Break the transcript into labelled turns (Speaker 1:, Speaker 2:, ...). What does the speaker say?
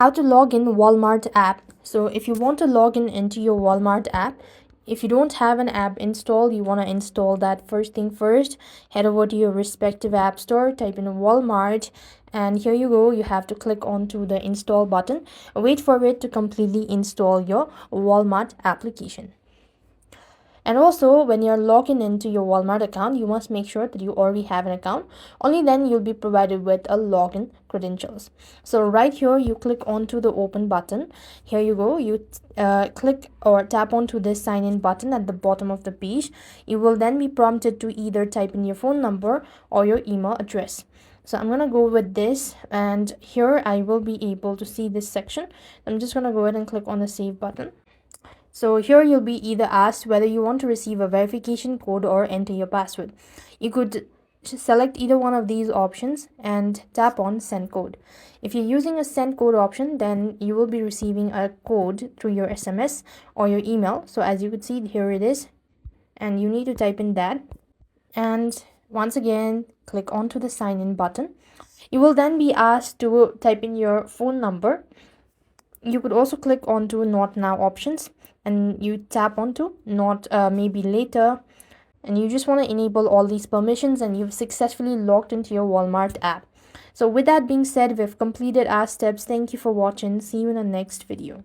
Speaker 1: How to log in Walmart app. So if you want to log in into your Walmart app, if you don't have an app installed, you want to install that. First thing first, head over to your respective app store, type in Walmart, and here you go. You have to click onto the install button. Wait for it to completely install your Walmart application. And also, when you're logging into your Walmart account, you must make sure that you already have an account. Only then you'll be provided with a login credentials. So right here, you click onto the open button. Here you go. You click or tap onto this sign in button at the bottom of the page. You will then be prompted to either type in your phone number or your email address. So I'm going to go with this, and here I will be able to see this section. I'm just going to go ahead and click on the save button. So here you'll be either asked whether you want to receive a verification code or enter your password. You could select either one of these options and tap on send code. If you're using a send code option, then you will be receiving a code through your SMS or your email. So as you could see, here it is, and you need to type in that. And once again, click onto the sign in button. You will then be asked to type in your phone number. You could also click onto not now options, and you tap onto not maybe later, and you just want to enable all these permissions, and you've successfully logged into your Walmart app. So with that being said, we've completed our steps. Thank you for watching. See you in the next video.